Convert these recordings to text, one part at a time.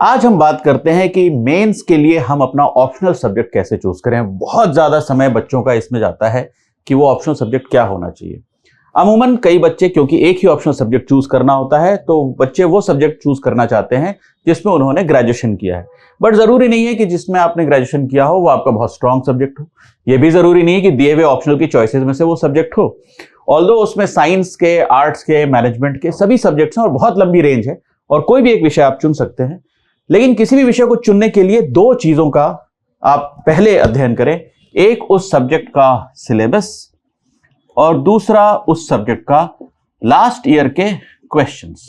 आज हम बात करते हैं कि मेंस के लिए हम अपना ऑप्शनल सब्जेक्ट कैसे चूज करें। बहुत ज्यादा समय बच्चों का इसमें जाता है कि वो ऑप्शनल सब्जेक्ट क्या होना चाहिए। अमूमन कई बच्चे, क्योंकि एक ही ऑप्शनल सब्जेक्ट चूज करना होता है, तो बच्चे वो सब्जेक्ट चूज करना चाहते हैं जिसमें उन्होंने ग्रेजुएशन किया है। बट जरूरी नहीं है कि जिसमें आपने ग्रेजुएशन किया हो वो आपका बहुत स्ट्रांग सब्जेक्ट हो। यह भी जरूरी नहीं है कि दिए हुए ऑप्शनल की चॉइसेस में से वो सब्जेक्ट हो। ऑल्दो उसमें साइंस के, आर्ट्स के, मैनेजमेंट के सभी सब्जेक्ट्स हैं और बहुत लंबी रेंज है और कोई भी एक विषय आप चुन सकते हैं। लेकिन किसी भी विषय को चुनने के लिए दो चीजों का आप पहले अध्ययन करें। एक उस सब्जेक्ट का सिलेबस और दूसरा उस सब्जेक्ट का लास्ट ईयर के क्वेश्चंस।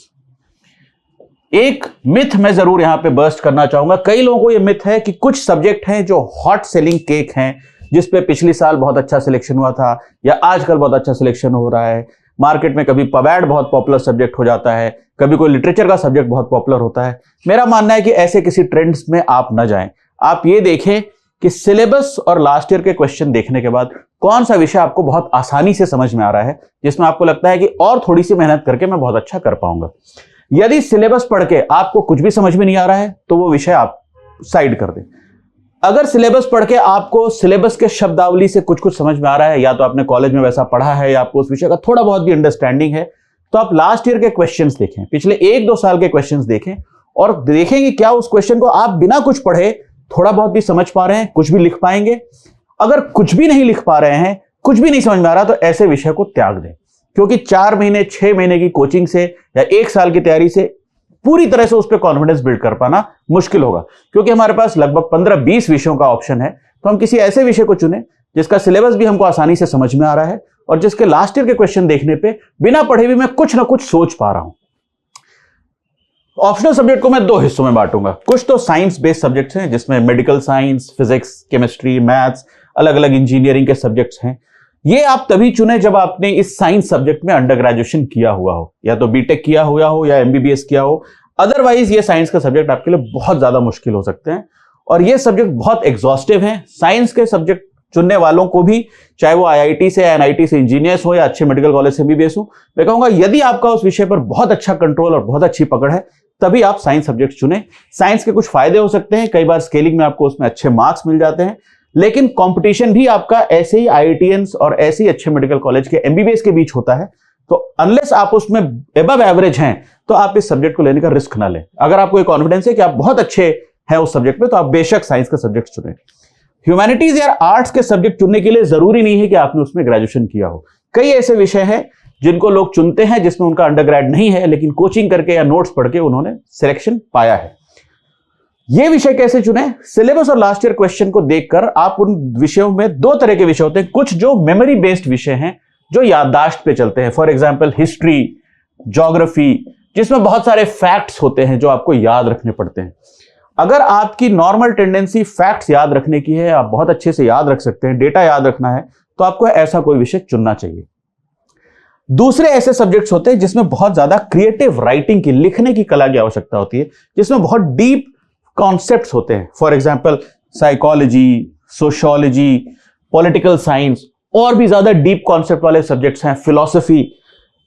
एक मिथ मैं जरूर यहां पे बर्स्ट करना चाहूंगा। कई लोगों को यह मिथ है कि कुछ सब्जेक्ट हैं जो हॉट सेलिंग केक हैं, जिसपे पिछले साल बहुत अच्छा सिलेक्शन हुआ था या आजकल बहुत अच्छा सिलेक्शन हो रहा है। मार्केट में कभी पवेड बहुत पॉपुलर सब्जेक्ट हो जाता है, कभी कोई लिटरेचर का सब्जेक्ट बहुत पॉपुलर होता है। मेरा मानना है कि ऐसे किसी ट्रेंड्स में आप न जाएं। आप ये देखें कि सिलेबस और लास्ट ईयर के क्वेश्चन देखने के बाद कौन सा विषय आपको बहुत आसानी से समझ में आ रहा है, जिसमें आपको लगता है कि और थोड़ी सी मेहनत करके मैं बहुत अच्छा कर पाऊंगा। यदि सिलेबस पढ़ के आपको कुछ भी समझ में नहीं आ रहा है तो वो विषय आप साइड कर दें। अगर सिलेबस पढ़ के आपको सिलेबस के शब्दावली से कुछ कुछ समझ में आ रहा है, या तो आपने कॉलेज में वैसा पढ़ा है या आपको उस विषय का थोड़ा बहुत भी अंडरस्टैंडिंग है, तो आप लास्ट ईयर के क्वेश्चंस देखें, पिछले 1-2 साल के क्वेश्चंस देखें और देखें कि क्या उस क्वेश्चन को आप बिना कुछ पढ़े थोड़ा बहुत भी समझ पा रहे हैं, कुछ भी लिख पाएंगे। अगर कुछ भी नहीं लिख पा रहे हैं, कुछ भी नहीं समझ में आ रहा, तो ऐसे विषय को त्याग दें। क्योंकि 4 महीने 6 महीने की कोचिंग से या 1 साल की तैयारी से पूरी तरह से उस पर कॉन्फिडेंस बिल्ड कर पाना मुश्किल होगा। क्योंकि हमारे पास लगभग 15-20 विषयों का ऑप्शन है, तो हम किसी ऐसे विषय को चुने जिसका सिलेबस भी हमको आसानी से समझ में आ रहा है और जिसके लास्ट ईयर के क्वेश्चन देखने पे बिना पढ़े भी मैं कुछ ना कुछ सोच पा रहा हूं। ऑप्शनल सब्जेक्ट को मैं 2 हिस्सों में बांटूंगा। कुछ तो साइंस बेस्ड सब्जेक्ट्स हैं, जिसमें medical science, physics, chemistry, maths, अलग अलग इंजीनियरिंग के सब्जेक्ट्स हैं। ये आप तभी चुने जब आपने इस साइंस सब्जेक्ट में अंडर ग्रेजुएशन किया हुआ हो, या तो बीटेक किया हुआ हो या एमबीबीएस किया हो। अदरवाइज ये साइंस का सब्जेक्ट आपके लिए बहुत ज्यादा मुश्किल हो सकते हैं और ये सब्जेक्ट बहुत एग्जॉस्टिव हैं। साइंस के सब्जेक्ट चुनने वालों को भी, चाहे वो आईआईटी से, एनआईटी से इंजीनियर्स हो या अच्छे मेडिकल कॉलेज से एमबीबीएस हो, मैं कहूंगा यदि आपका उस विषय पर बहुत अच्छा कंट्रोल और बहुत अच्छी पकड़ है, तभी आप साइंस सब्जेक्ट चुने। साइंस के कुछ फायदे हो सकते हैं, कई बार स्केलिंग में आपको उसमें अच्छे मार्क्स मिल जाते हैं, लेकिन कंपटीशन भी आपका ऐसे ही आईआईटीएंस और ऐसे ही अच्छे मेडिकल कॉलेज के एमबीबीएस के बीच होता है। तो अनलेस आप उसमें अबव एवरेज हैं, तो आप इस सब्जेक्ट को लेने का रिस्क ना लें। अगर आपको एक कॉन्फिडेंस है कि आप बहुत अच्छे हैं उस सब्जेक्ट में, तो आप बेशक साइंस का सब्जेक्ट चुनें। ह्यूमैनिटीज या आर्ट्स के सब्जेक्ट चुनने के लिए जरूरी नहीं है कि आपने उसमें ग्रेजुएशन किया हो। कई ऐसे विषय हैं जिनको लोग चुनते हैं जिसमें उनका अंडरग्रेड नहीं है, लेकिन कोचिंग करके या नोट्स पढ़ के उन्होंने सिलेक्शन पाया है। ये विषय कैसे चुने? सिलेबस और लास्ट ईयर क्वेश्चन को देखकर आप उन विषयों में 2 तरह के विषय होते हैं। कुछ जो मेमोरी बेस्ड विषय हैं, जो याददाश्त पे चलते हैं, फॉर एग्जाम्पल हिस्ट्री, ज्योग्राफी, जिसमें बहुत सारे फैक्ट्स होते हैं जो आपको याद रखने पड़ते हैं। अगर आपकी नॉर्मल टेंडेंसी फैक्ट्स याद रखने की है, आप बहुत अच्छे से याद रख सकते हैं, डेटा याद रखना है, तो आपको ऐसा कोई विषय चुनना चाहिए। दूसरे ऐसे सब्जेक्ट्स होते हैं जिसमें बहुत ज्यादा क्रिएटिव राइटिंग की, लिखने की कला की आवश्यकता होती है, जिसमें बहुत डीप कॉन्सेप्ट्स होते हैं। For example psychology, sociology, political science, और भी ज्यादा डीप कॉन्सेप्ट वाले सब्जेक्ट्स हैं, फिलॉसफी।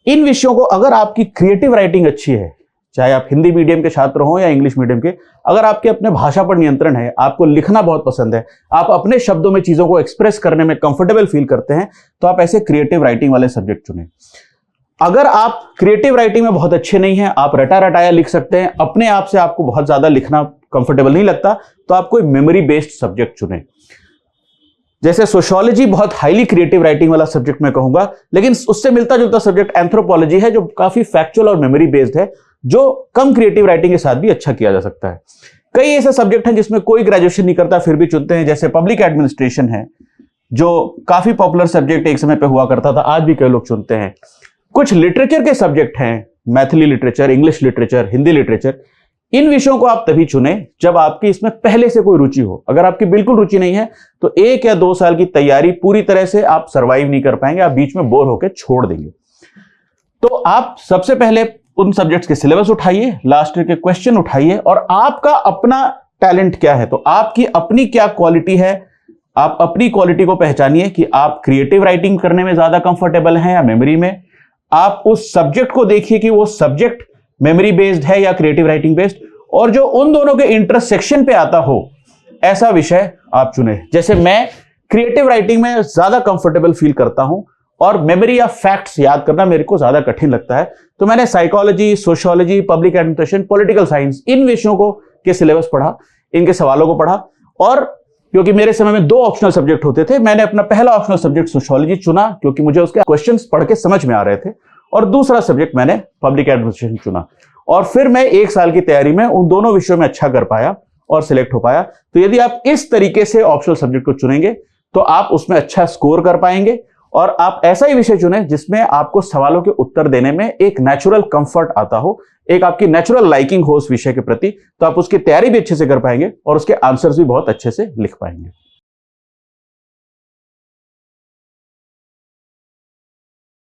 इन विषयों को, अगर आपकी क्रिएटिव राइटिंग अच्छी है, चाहे आप हिंदी मीडियम के छात्र हो या इंग्लिश मीडियम के, अगर आपके अपने भाषा पर नियंत्रण है, आपको लिखना बहुत पसंद है, आप अपने शब्दों में चीजों को एक्सप्रेस करने में कंफर्टेबल फील करते हैं, तो आप ऐसे क्रिएटिव राइटिंग वाले सब्जेक्ट चुनें। अगर आप क्रिएटिव राइटिंग में बहुत अच्छे नहीं हैं, आप रटा रटाया लिख सकते हैं, अपने आप से आपको बहुत ज्यादा लिखना कंफर्टेबल नहीं लगता, तो आप कोई मेमोरी बेस्ड सब्जेक्ट चुनें। जैसे सोशियोलॉजी बहुत हाईली क्रिएटिव राइटिंग वाला सब्जेक्ट मैं कहूंगा, लेकिन उससे मिलता जुलता सब्जेक्ट एंथ्रोपोलॉजी है, जो काफी फैक्चुअल और मेमोरी बेस्ड है, जो कम क्रिएटिव राइटिंग के साथ भी अच्छा किया जा सकता है। कई ऐसे सब्जेक्ट हैं जिसमें कोई ग्रेजुएशन नहीं करता फिर भी चुनते हैं, जैसे पब्लिक एडमिनिस्ट्रेशन है, जो काफी पॉपुलर सब्जेक्ट एक समय पे हुआ करता था, आज भी कई लोग चुनते हैं। कुछ लिटरेचर के सब्जेक्ट हैं, Maithili literature, English literature, Hindi literature. इन विषयों को आप तभी चुने जब आपकी इसमें पहले से कोई रुचि हो। अगर आपकी बिल्कुल रुचि नहीं है, तो 1 या 2 साल की तैयारी पूरी तरह से आप सर्वाइव नहीं कर पाएंगे, आप बीच में बोर होकर छोड़ देंगे। तो आप सबसे पहले उन सब्जेक्ट्स के सिलेबस उठाइए, लास्ट ईयर के क्वेश्चन उठाइए, और आपका अपना टैलेंट क्या है, तो आपकी अपनी क्या क्वालिटी है, आप अपनी क्वालिटी को पहचानिए कि आप क्रिएटिव राइटिंग करने में ज्यादा कंफर्टेबल हैं या मेमोरी में। आप उस सब्जेक्ट को देखिए कि वो सब्जेक्ट मेमोरी बेस्ड है या क्रिएटिव राइटिंग बेस्ड, और जो उन दोनों के इंटरसेक्शन पे आता हो ऐसा विषय आप चुने। जैसे मैं क्रिएटिव राइटिंग में ज्यादा कंफर्टेबल फील करता हूं और मेमोरी या फैक्ट्स याद करना मेरे को ज्यादा कठिन लगता है, तो मैंने psychology, sociology, public administration, political science, इन विषयों को के सिलेबस पढ़ा, इनके सवालों को पढ़ा। और क्योंकि मेरे समय में 2 ऑप्शनल सब्जेक्ट होते थे, मैंने अपना पहला ऑप्शनल सब्जेक्ट सोशियोलॉजी चुना क्योंकि मुझे उसके क्वेश्चंस पढ़ के समझ में आ रहे थे, और दूसरा सब्जेक्ट मैंने पब्लिक एडमिनिस्ट्रेशन चुना। और फिर मैं 1 साल की तैयारी में उन दोनों विषयों में अच्छा कर पाया और सिलेक्ट हो पाया। तो यदि आप इस तरीके से ऑप्शनल सब्जेक्ट को चुनेंगे तो आप उसमें अच्छा स्कोर कर पाएंगे, और आप ऐसा ही विषय चुनें जिसमें आपको सवालों के उत्तर देने में एक नेचुरल कंफर्ट आता हो, एक आपकी नेचुरल लाइकिंग हो उस विषय के प्रति, तो आप उसकी तैयारी भी अच्छे से कर पाएंगे और उसके आंसर्स भी बहुत अच्छे से लिख पाएंगे।